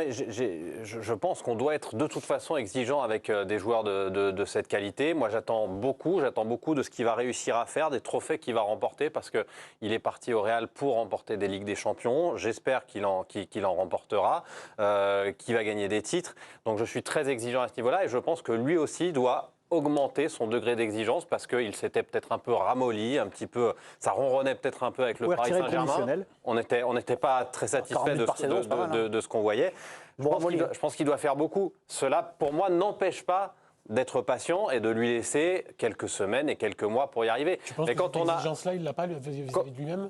mais je pense qu'on doit être de toute façon exigeant avec des joueurs de cette qualité. Moi, j'attends beaucoup de ce qu'il va réussir à faire, des trophées qu'il va remporter, parce qu'il est parti au Real pour remporter des Ligues des Champions. J'espère qu'il en remportera, qu'il va gagner des titres. Donc, je suis très exigeant à ce niveau-là et je pense que lui aussi doit augmenter son degré d'exigence parce qu'il s'était peut-être un peu ramolli, un petit peu, ça ronronnait peut-être un peu avec le Paris Saint-Germain. On n'était pas très satisfait de ce qu'on voyait. Je pense qu'il doit faire beaucoup. Cela, pour moi, n'empêche pas d'être patient et de lui laisser quelques semaines et quelques mois pour y arriver. Tu penses que cette exigence-là, il ne l'a pas vis-à-vis de lui-même ?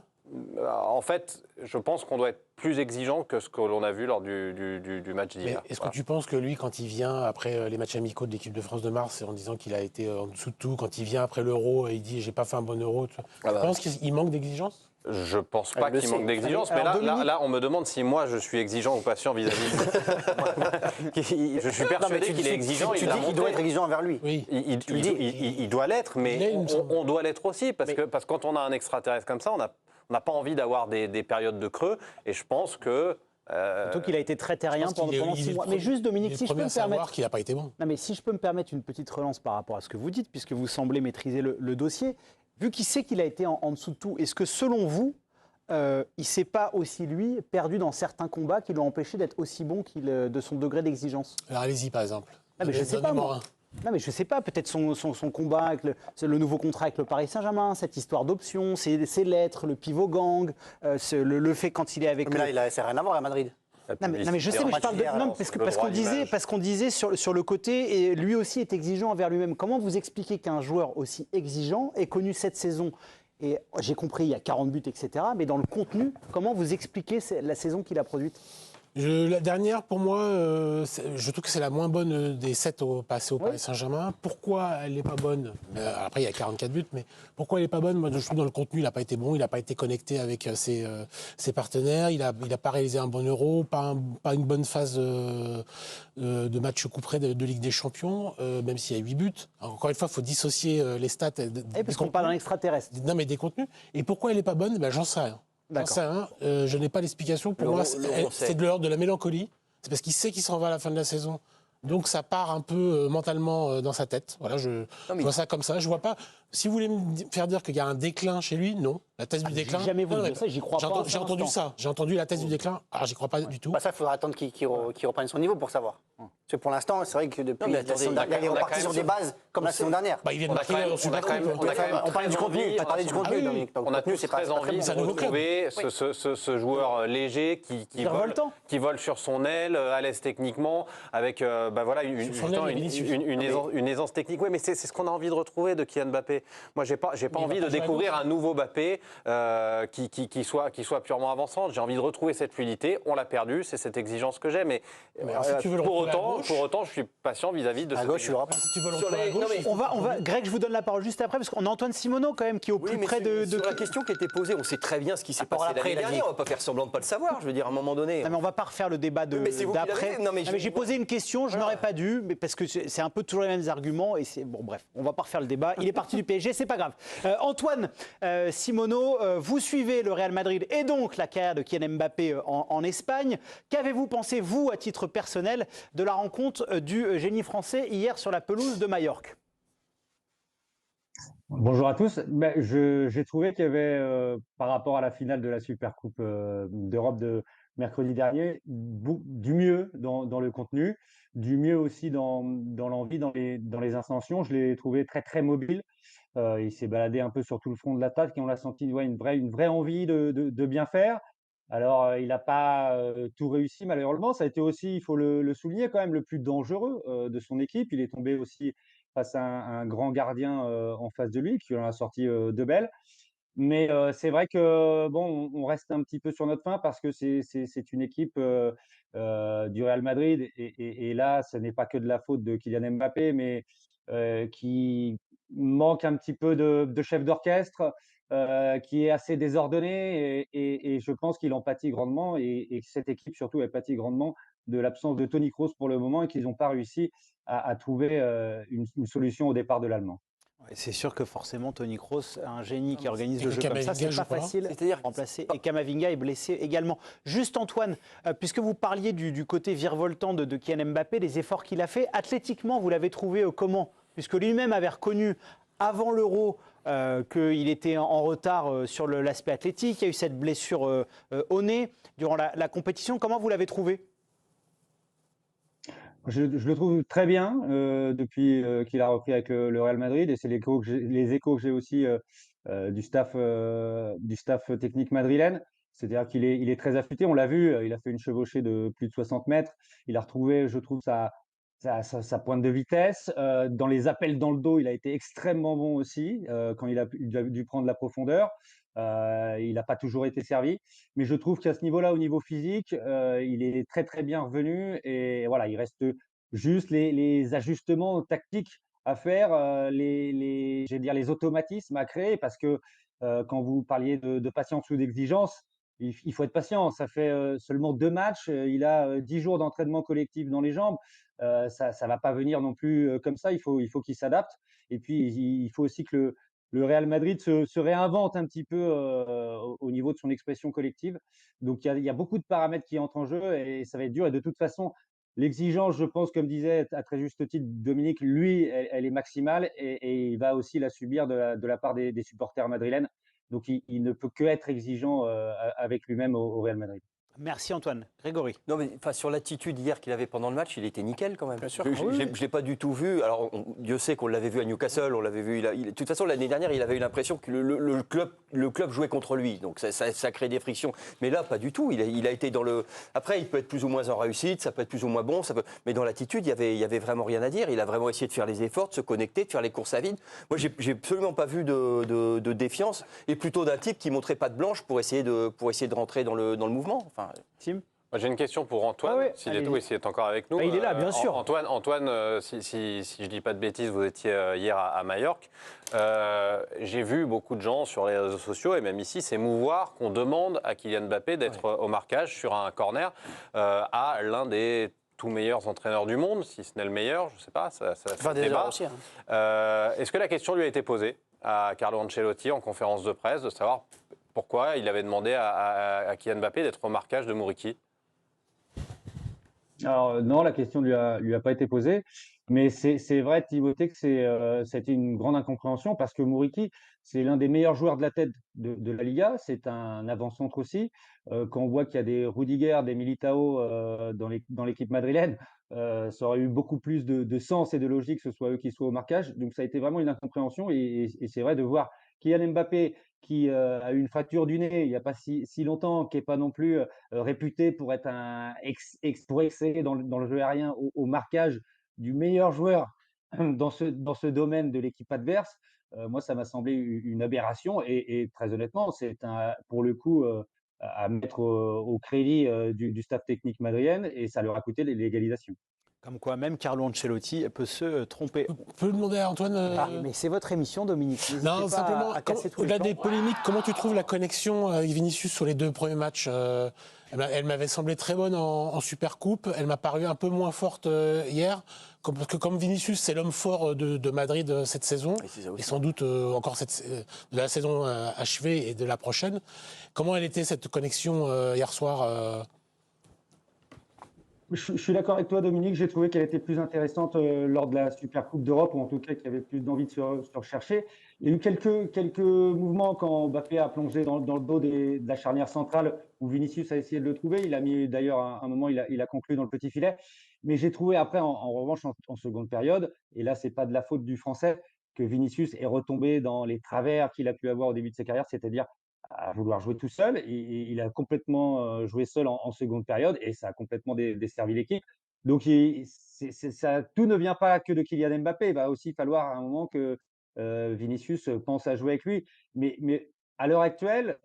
En fait, je pense qu'on doit être plus exigeant que ce que l'on a vu lors du match d'hier. Est-ce que tu penses que lui, quand il vient après les matchs amicaux de l'équipe de France de mars, en disant qu'il a été en dessous de tout, quand il vient après l'Euro et il dit « j'ai pas fait un bon Euro », tu penses qu'il manque d'exigence ? Je pense pas qu'il manque d'exigence, mais là, on me demande si moi je suis exigeant ou patient vis-à-vis de Je suis persuadé qu'il est exigeant. Tu dis qu'il doit être exigeant envers lui. Oui. Il doit l'être, mais on doit l'être aussi, parce que quand on a un extraterrestre comme ça, on n'a pas envie d'avoir des périodes de creux, et je pense que... Surtout qu'il a été très terrien pendant 6 mois. Mais juste, Dominique, si je peux me permettre... qu'il n'a pas été bon. Non, mais si je peux me permettre une petite relance par rapport à ce que vous dites, puisque vous semblez maîtriser le dossier, vu qu'il sait qu'il a été en dessous de tout, est-ce que selon vous, il ne s'est pas aussi, lui, perdu dans certains combats qui l'ont empêché d'être aussi bon de son degré d'exigence ? Alors allez-y, par exemple. Non, mais je ne sais pas, moi. Non, mais je ne sais pas, peut-être son combat avec le nouveau contrat avec le Paris Saint-Germain, cette histoire d'options, ses lettres, le pivot gang, le fait quand il est avec... Mais là, ça n'a rien à voir à Madrid. Non mais je sais, mais je parle de... Non, parce qu'on disait sur le côté, et lui aussi est exigeant envers lui-même. Comment vous expliquez qu'un joueur aussi exigeant ait connu cette saison, et j'ai compris, il y a 40 buts, etc., mais dans le contenu, comment vous expliquez la saison qu'il a produite ? La dernière, pour moi, je trouve que c'est la moins bonne des 7 passées au Paris Saint-Germain. Pourquoi elle n'est pas bonne ? Après, il y a 44 buts, mais pourquoi elle n'est pas bonne ? Moi, je trouve dans le contenu, il n'a pas été bon, il n'a pas été connecté avec ses partenaires, il n'a pas réalisé un bon Euro, pas une bonne phase de match coup près de Ligue des Champions, même s'il y a 8 buts. Alors, encore une fois, il faut dissocier les stats. Parce qu'on parle d'un extraterrestre. Non, mais des contenus. Et pourquoi elle n'est pas bonne ? J'en sais rien. Je n'ai pas l'explication. Pour moi, c'est de l'ordre de la mélancolie. C'est parce qu'il sait qu'il s'en va à la fin de la saison. Donc ça part un peu mentalement dans sa tête. Voilà, je vois ça comme ça. Je vois pas. Si vous voulez me faire dire qu'il y a un déclin chez lui, non. La thèse du déclin. J'ai jamais voulu dire ça, j'y crois pas. J'ai entendu ça. J'ai entendu la thèse du déclin. Alors j'y crois pas du tout. Ça, il faudra attendre qu'il reprenne son niveau pour savoir. Parce que pour l'instant, c'est vrai que depuis, il est reparti sur des bases comme la saison dernière. Il vient de marquer On parlait du contenu. On a tous très envie de retrouver ce joueur léger qui vole sur son aile, à l'aise techniquement, avec une aisance technique. Oui, mais c'est ce qu'on a envie de retrouver de Kylian Mbappé. Moi, j'ai pas envie de découvrir un nouveau Mbappé qui soit purement avançant. J'ai envie de retrouver cette fluidité. On l'a perdu, c'est cette exigence que j'ai. Mais pour autant, je suis patient vis-à-vis de. À gauche, tu l'auras pas. Si tu veux le retrouver à gauche, Greg, je vous donne la parole juste après, parce qu'on a Antoine Simoneau quand même qui est au plus près de. Sur la question qui était posée, on sait très bien ce qui s'est passé l'année dernière. On ne va pas faire semblant de ne pas le savoir. Je veux dire, à un moment donné. Non, mais on va pas refaire le débat d'après. Mais j'ai posé une question, je n'aurais pas dû, mais parce que c'est un peu toujours les mêmes arguments. Et bon, bref, on va pas refaire le débat. Il est parti du PSG, c'est pas grave. Antoine Simoneau, vous suivez le Real Madrid et donc la carrière de Kylian Mbappé en Espagne. Qu'avez-vous pensé, vous, à titre personnel, de la rencontre du génie français hier sur la pelouse de Majorque ? Bonjour à tous. J'ai trouvé qu'il y avait, par rapport à la finale de la Supercoupe d'Europe de mercredi dernier, du mieux dans le contenu, du mieux aussi dans l'envie, dans les intentions. Je l'ai trouvé très, très mobile. Il s'est baladé un peu sur tout le front de l'attaque et on l'a senti une vraie envie de bien faire. Alors, il n'a pas tout réussi malheureusement. Ça a été aussi, il faut le souligner quand même, le plus dangereux de son équipe. Il est tombé aussi face à un grand gardien en face de lui qui en a sorti deux belles. Mais c'est vrai que bon, on reste un petit peu sur notre faim parce que c'est une équipe du Real Madrid et là, ce n'est pas que de la faute de Kylian Mbappé, mais qui manque un petit peu de chef d'orchestre, qui est assez désordonné et je pense qu'il en pâtit grandement et que cette équipe surtout elle pâtit grandement de l'absence de Toni Kroos pour le moment et qu'ils n'ont pas réussi à trouver une solution au départ de l'Allemand. C'est sûr que forcément, Tony Kroos, un génie qui organise Et le jeu comme ça, c'est Camavinga pas joue pas. facile C'est-à-dire à remplacer. Et Camavinga est blessé également. Juste Antoine, puisque vous parliez du côté virevoltant de Kylian Mbappé, les efforts qu'il a fait, athlétiquement, vous l'avez trouvé comment? Puisque lui-même avait reconnu avant l'Euro qu'il était en retard sur l'aspect athlétique. Il y a eu cette blessure au nez durant la compétition. Comment vous l'avez trouvé? Je le trouve très bien depuis qu'il a repris avec le Real Madrid et c'est les échos que j'ai aussi du staff technique madrilène. C'est-à-dire il est très affûté, on l'a vu, il a fait une chevauchée de plus de 60 mètres. Il a retrouvé, je trouve, sa pointe de vitesse. Dans les appels dans le dos, il a été extrêmement bon aussi quand il a dû prendre la profondeur. Il n'a pas toujours été servi. Mais je trouve qu'à ce niveau-là, au niveau physique, il est très très bien revenu et voilà, il reste juste les ajustements tactiques à faire, je vais dire les automatismes à créer parce que quand vous parliez de patience ou d'exigence, il faut être patient. Ça fait seulement 2 matchs, il a 10 jours d'entraînement collectif dans les jambes. Ça va pas venir non plus comme ça. Il faut qu'il s'adapte. Et puis il faut aussi que le Real Madrid se réinvente un petit peu au niveau de son expression collective. Donc il y a beaucoup de paramètres qui entrent en jeu et ça va être dur. Et de toute façon, l'exigence, je pense, comme disait à très juste titre Dominique, lui, elle est maximale et il va aussi la subir de la part des supporters madrilènes. Donc il ne peut que être exigeant avec lui-même au Real Madrid. Merci Antoine. Grégory. Non, mais enfin, sur l'attitude hier qu'il avait pendant le match, il était nickel quand même. Bien sûr. Je ne l'ai pas du tout vu. Alors, Dieu sait qu'on l'avait vu à Newcastle, on l'avait vu. De toute façon, l'année dernière, il avait eu l'impression que le club jouait contre lui. Donc, ça crée des frictions. Mais là, pas du tout. Il a été dans le. Après, il peut être plus ou moins en réussite, ça peut être plus ou moins bon. Mais dans l'attitude, il y avait vraiment rien à dire. Il a vraiment essayé de faire les efforts, de se connecter, de faire les courses à vide. Moi, j'ai absolument pas vu de défiance et plutôt d'un type qui montrait pas de blanche pour essayer de rentrer dans le mouvement. Enfin, Tim. J'ai une question pour Antoine, Ah ouais, s'il est encore avec nous. Ah, il est là, bien sûr. Antoine, si je ne dis pas de bêtises, vous étiez hier à Majorque. J'ai vu beaucoup de gens sur les réseaux sociaux et même ici s'émouvoir qu'on demande à Kylian Mbappé d'être au marquage sur un corner à l'un des tout meilleurs entraîneurs du monde, si ce n'est le meilleur, je ne sais pas, ça Enfin, des débat. heures aussi, hein. Est-ce que la question lui a été posée à Carlo Ancelotti en conférence de presse de savoir pourquoi il avait demandé à Kylian Mbappé d'être au marquage de Muriqi? Alors non, la question lui a pas été posée, mais c'est vrai, Timothée, que c'était une grande incompréhension parce que Muriqi, c'est l'un des meilleurs joueurs de la tête de la Liga, c'est un avant-centre aussi. Quand on voit qu'il y a des Rudiger, des Militao dans l'équipe madrilène, ça aurait eu beaucoup plus de sens et de logique que ce soit eux qui soient au marquage. Donc ça a été vraiment une incompréhension et c'est vrai de voir Kylian Mbappé qui a eu une fracture du nez il n'y a pas si longtemps, qui n'est pas non plus réputé pour être pour exceller dans le jeu aérien au marquage du meilleur joueur dans ce domaine de l'équipe adverse. Moi, ça m'a semblé une aberration et très honnêtement, c'est pour le coup à mettre au crédit du staff technique madrilène et ça leur a coûté l'égalisation. Comme quoi, même Carlo Ancelotti peut se tromper. On peut demander à Antoine. Mais c'est votre émission, Dominique. N'hésitez Non, pas simplement, à casser tous les au-delà plans. des polémiques, comment tu trouves la connexion avec Vinicius sur les 2 premiers matchs? Elle m'avait semblé très bonne en Supercoupe. Elle m'a paru un peu moins forte hier. Parce que comme Vinicius, c'est l'homme fort de Madrid cette saison, et sans doute encore de la saison achevée et de la prochaine. Comment elle était cette connexion hier soir Je suis d'accord avec toi, Dominique. J'ai trouvé qu'elle était plus intéressante lors de la Supercoupe d'Europe, ou en tout cas qu'il y avait plus d'envie de se rechercher. Il y a eu quelques mouvements quand Mbappé a plongé dans le dos de la charnière centrale, où Vinicius a essayé de le trouver. Il a mis d'ailleurs un moment, il a conclu dans le petit filet. Mais j'ai trouvé après, en revanche, en seconde période, et là, c'est pas de la faute du Français, que Vinicius est retombé dans les travers qu'il a pu avoir au début de sa carrière, c'est-à-dire à vouloir jouer tout seul. Il a complètement joué seul en seconde période et ça a complètement desservi l'équipe. Donc, tout ne vient pas que de Kylian Mbappé. Il va aussi falloir à un moment que Vinicius pense à jouer avec lui. Mais à l'heure actuelle,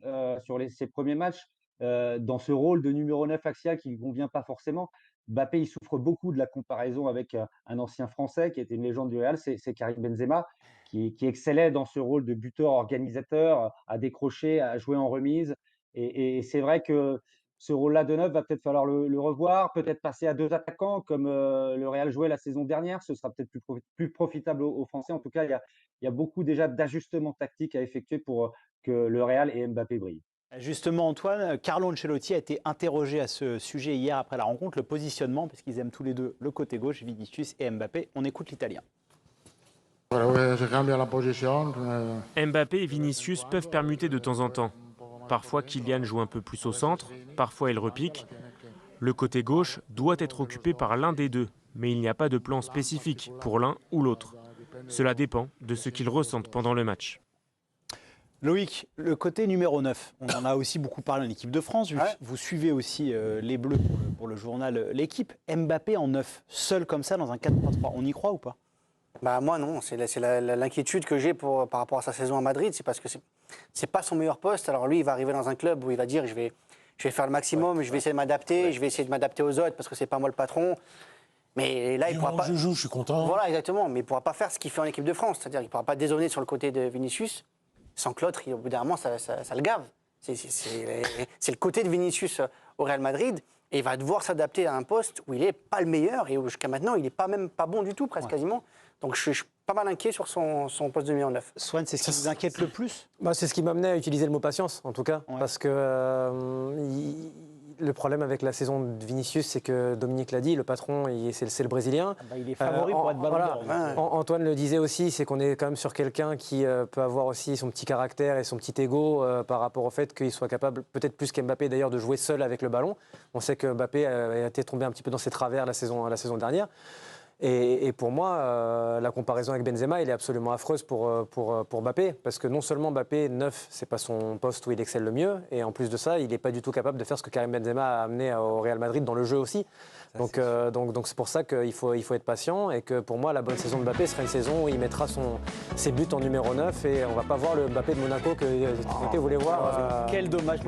sur ces premiers matchs, dans ce rôle de numéro 9 axial qui ne convient pas forcément, Mbappé, il souffre beaucoup de la comparaison avec un ancien Français qui était une légende du Real, c'est Karim Benzema qui excellait dans ce rôle de buteur organisateur, à décrocher, à jouer en remise. Et c'est vrai que ce rôle-là de neuf, va peut-être falloir le revoir, peut-être passer à 2 attaquants comme le Real jouait la saison dernière. Ce sera peut-être plus profitable aux Français. En tout cas, il y a beaucoup déjà d'ajustements tactiques à effectuer pour que le Real et Mbappé brillent. Justement, Antoine, Carlo Ancelotti a été interrogé à ce sujet hier après la rencontre, le positionnement, parce qu'ils aiment tous les deux le côté gauche, Vinicius et Mbappé. On écoute l'Italien. Mbappé et Vinicius peuvent permuter de temps en temps. Parfois, Kylian joue un peu plus au centre, parfois il repique. Le côté gauche doit être occupé par l'un des deux, mais il n'y a pas de plan spécifique pour l'un ou l'autre. Cela dépend de ce qu'ils ressentent pendant le match. Loïc, le côté numéro 9, on en a aussi beaucoup parlé en équipe de France. Vous suivez aussi les Bleus pour le journal L'équipe. Mbappé en 9, seul comme ça dans un 4-3-3, on y croit ou pas ? Bah moi non, c'est l'inquiétude que j'ai par rapport à sa saison à Madrid, c'est parce que c'est pas son meilleur poste. Alors lui, il va arriver dans un club où il va dire je vais faire le maximum, je vais essayer de m'adapter, je vais essayer de m'adapter aux autres parce que c'est pas moi le patron. Mais là, il pourra pas. Je joue, je suis content. Voilà, exactement. Mais il pourra pas faire ce qu'il fait en équipe de France, c'est-à-dire qu'il pourra pas dézonner sur le côté de Vinicius. Sans que l'autre, au bout d'un moment, ça le gave. C'est le côté de Vinicius au Real Madrid. Et il va devoir s'adapter à un poste où il n'est pas le meilleur et où jusqu'à maintenant, il n'est même pas bon du tout, presque quasiment. Donc je suis pas mal inquiet sur son poste de numéro 9. Swan, c'est ce qui vous inquiète le plus ? C'est ce qui m'amenait à utiliser le mot patience, en tout cas. Parce que le problème avec la saison de Vinicius, c'est que Dominique l'a dit, le patron, c'est le Brésilien. Il est favori pour être ballon d'or. Antoine le disait aussi, c'est qu'on est quand même sur quelqu'un qui peut avoir aussi son petit caractère et son petit ego par rapport au fait qu'il soit capable, peut-être plus qu'Mbappé d'ailleurs, de jouer seul avec le ballon. On sait que Mbappé a été tombé un petit peu dans ses travers la saison dernière. Et pour moi, la comparaison avec Benzema, elle est absolument affreuse pour Mbappé, parce que non seulement Mbappé, 9, c'est pas son poste où il excelle le mieux, et en plus de ça, il n'est pas du tout capable de faire ce que Karim Benzema a amené au Real Madrid dans le jeu aussi. Donc c'est pour ça qu'il faut être patient, et que pour moi, la bonne saison de Mbappé sera une saison où il mettra ses buts en numéro 9, et on va pas voir le Mbappé de Monaco que Mbappé voulait voir. Quel dommage.